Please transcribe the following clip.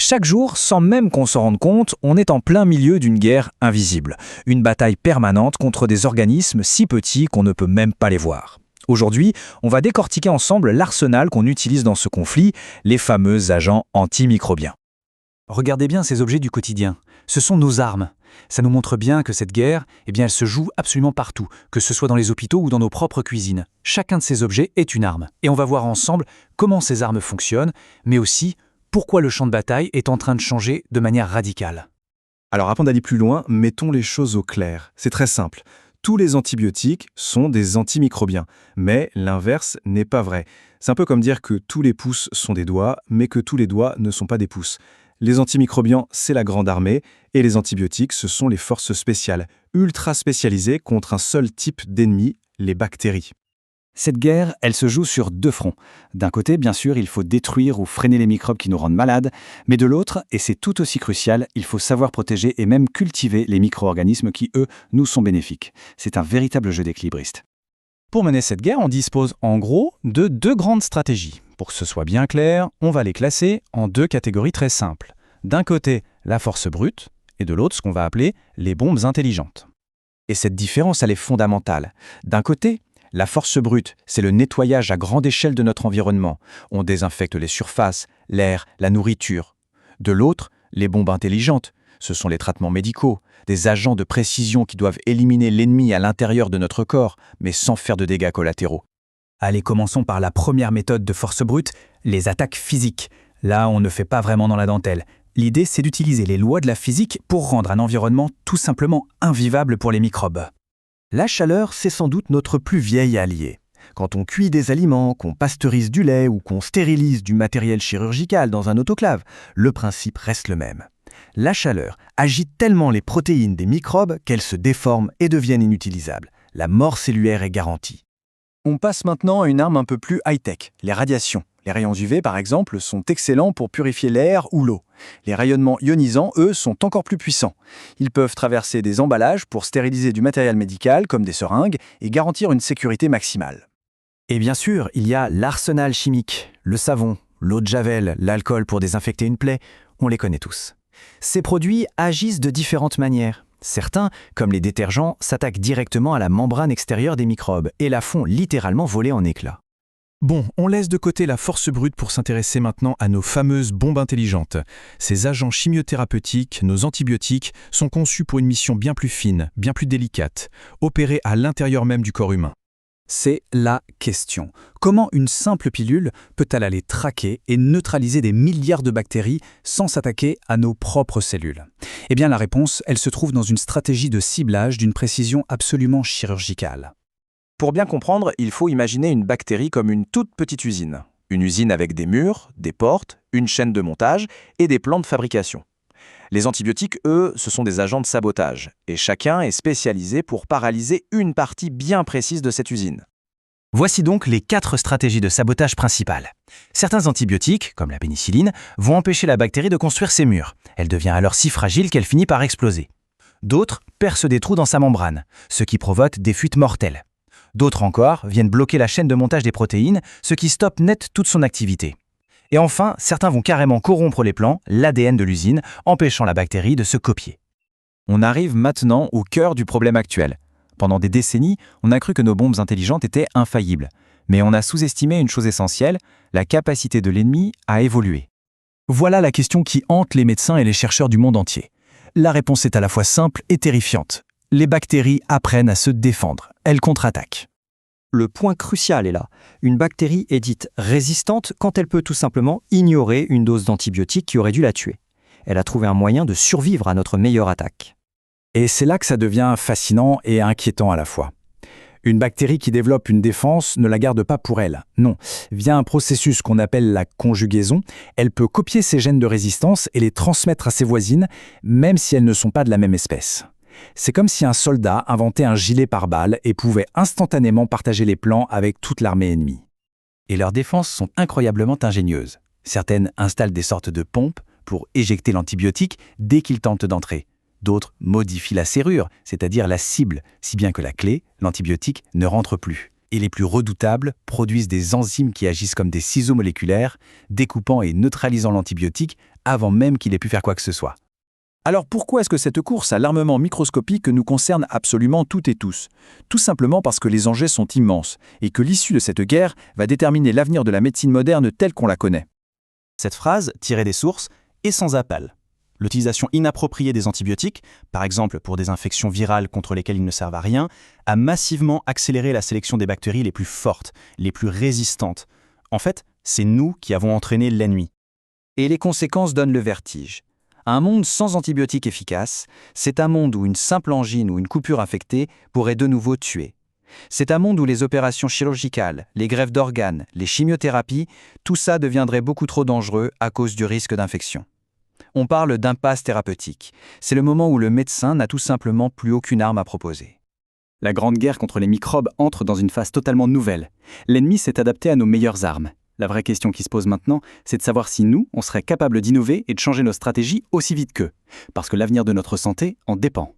Chaque jour, sans même qu'on s'en rende compte, on est en plein milieu d'une guerre invisible. Une bataille permanente contre des organismes si petits qu'on ne peut même pas les voir. Aujourd'hui, on va décortiquer ensemble l'arsenal qu'on utilise dans ce conflit, les fameux agents antimicrobiens. Regardez bien ces objets du quotidien. Ce sont nos armes. Ça nous montre bien que cette guerre, elle se joue absolument partout, que ce soit dans les hôpitaux ou dans nos propres cuisines. Chacun de ces objets est une arme. Et on va voir ensemble comment ces armes fonctionnent, mais aussi pourquoi le champ de bataille est en train de changer de manière radicale. Alors avant d'aller plus loin, mettons les choses au clair. C'est très simple. Tous les antibiotiques sont des antimicrobiens, mais l'inverse n'est pas vrai. C'est un peu comme dire que tous les pouces sont des doigts, mais que tous les doigts ne sont pas des pouces. Les antimicrobiens, c'est la grande armée, et les antibiotiques, ce sont les forces spéciales, ultra spécialisées contre un seul type d'ennemi, les bactéries. Cette guerre, elle se joue sur deux fronts. D'un côté, bien sûr, il faut détruire ou freiner les microbes qui nous rendent malades, mais de l'autre, et c'est tout aussi crucial, il faut savoir protéger et même cultiver les micro-organismes qui, eux, nous sont bénéfiques. C'est un véritable jeu d'équilibriste. Pour mener cette guerre, on dispose en gros de deux grandes stratégies. Pour que ce soit bien clair, on va les classer en deux catégories très simples. D'un côté, la force brute, et de l'autre, ce qu'on va appeler les bombes intelligentes. Et cette différence, elle est fondamentale. D'un côté, la force brute, c'est le nettoyage à grande échelle de notre environnement. On désinfecte les surfaces, l'air, la nourriture. De l'autre, les bombes intelligentes, ce sont les traitements médicaux, des agents de précision qui doivent éliminer l'ennemi à l'intérieur de notre corps, mais sans faire de dégâts collatéraux. Allez, commençons par la première méthode de force brute, les attaques physiques. Là, on ne fait pas vraiment dans la dentelle. L'idée, c'est d'utiliser les lois de la physique pour rendre un environnement tout simplement invivable pour les microbes. La chaleur, c'est sans doute notre plus vieil allié. Quand on cuit des aliments, qu'on pasteurise du lait ou qu'on stérilise du matériel chirurgical dans un autoclave, le principe reste le même. La chaleur agite tellement les protéines des microbes qu'elles se déforment et deviennent inutilisables. La mort cellulaire est garantie. On passe maintenant à une arme un peu plus high-tech, les radiations. Les rayons UV, par exemple, sont excellents pour purifier l'air ou l'eau. Les rayonnements ionisants, eux, sont encore plus puissants. Ils peuvent traverser des emballages pour stériliser du matériel médical, comme des seringues, et garantir une sécurité maximale. Et bien sûr, il y a l'arsenal chimique, le savon, l'eau de javel, l'alcool pour désinfecter une plaie, on les connaît tous. Ces produits agissent de différentes manières. Certains, comme les détergents, s'attaquent directement à la membrane extérieure des microbes et la font littéralement voler en éclats. Bon, on laisse de côté la force brute pour s'intéresser maintenant à nos fameuses bombes intelligentes. Ces agents chimiothérapeutiques, nos antibiotiques, sont conçus pour une mission bien plus fine, bien plus délicate, opérés à l'intérieur même du corps humain. C'est la question. Comment une simple pilule peut-elle aller traquer et neutraliser des milliards de bactéries sans s'attaquer à nos propres cellules? Eh bien, la réponse, elle se trouve dans une stratégie de ciblage d'une précision absolument chirurgicale. Pour bien comprendre, il faut imaginer une bactérie comme une toute petite usine. Une usine avec des murs, des portes, une chaîne de montage et des plans de fabrication. Les antibiotiques, eux, ce sont des agents de sabotage, et chacun est spécialisé pour paralyser une partie bien précise de cette usine. Voici donc les 4 stratégies de sabotage principales. Certains antibiotiques, comme la pénicilline, vont empêcher la bactérie de construire ses murs. Elle devient alors si fragile qu'elle finit par exploser. D'autres percent des trous dans sa membrane, ce qui provoque des fuites mortelles. D'autres encore viennent bloquer la chaîne de montage des protéines, ce qui stoppe net toute son activité. Et enfin, certains vont carrément corrompre les plans, l'ADN de l'usine, empêchant la bactérie de se copier. On arrive maintenant au cœur du problème actuel. Pendant des décennies, on a cru que nos bombes intelligentes étaient infaillibles. Mais on a sous-estimé une chose essentielle, la capacité de l'ennemi à évoluer. Voilà la question qui hante les médecins et les chercheurs du monde entier. La réponse est à la fois simple et terrifiante. Les bactéries apprennent à se défendre. Elles contre-attaquent. Le point crucial est là. Une bactérie est dite résistante quand elle peut tout simplement ignorer une dose d'antibiotiques qui aurait dû la tuer. Elle a trouvé un moyen de survivre à notre meilleure attaque. Et c'est là que ça devient fascinant et inquiétant à la fois. Une bactérie qui développe une défense ne la garde pas pour elle. Non, via un processus qu'on appelle la conjugaison, elle peut copier ses gènes de résistance et les transmettre à ses voisines, même si elles ne sont pas de la même espèce. C'est comme si un soldat inventait un gilet pare-balles et pouvait instantanément partager les plans avec toute l'armée ennemie. Et leurs défenses sont incroyablement ingénieuses. Certaines installent des sortes de pompes pour éjecter l'antibiotique dès qu'il tente d'entrer. D'autres modifient la serrure, c'est-à-dire la cible, si bien que la clé, l'antibiotique, ne rentre plus. Et les plus redoutables produisent des enzymes qui agissent comme des ciseaux moléculaires, découpant et neutralisant l'antibiotique avant même qu'il ait pu faire quoi que ce soit. Alors pourquoi est-ce que cette course à l'armement microscopique nous concerne absolument toutes et tous? Tout simplement parce que les enjeux sont immenses et que l'issue de cette guerre va déterminer l'avenir de la médecine moderne telle qu'on la connaît. Cette phrase, tirée des sources, est sans appel. L'utilisation inappropriée des antibiotiques, par exemple pour des infections virales contre lesquelles ils ne servent à rien, a massivement accéléré la sélection des bactéries les plus fortes, les plus résistantes. En fait, c'est nous qui avons entraîné l'ennemi. Et les conséquences donnent le vertige. Un monde sans antibiotiques efficaces, c'est un monde où une simple angine ou une coupure infectée pourrait de nouveau tuer. C'est un monde où les opérations chirurgicales, les greffes d'organes, les chimiothérapies, tout ça deviendrait beaucoup trop dangereux à cause du risque d'infection. On parle d'impasse thérapeutique. C'est le moment où le médecin n'a tout simplement plus aucune arme à proposer. La grande guerre contre les microbes entre dans une phase totalement nouvelle. L'ennemi s'est adapté à nos meilleures armes. La vraie question qui se pose maintenant, c'est de savoir si nous, on serait capable d'innover et de changer nos stratégies aussi vite qu'eux. Parce que l'avenir de notre santé en dépend.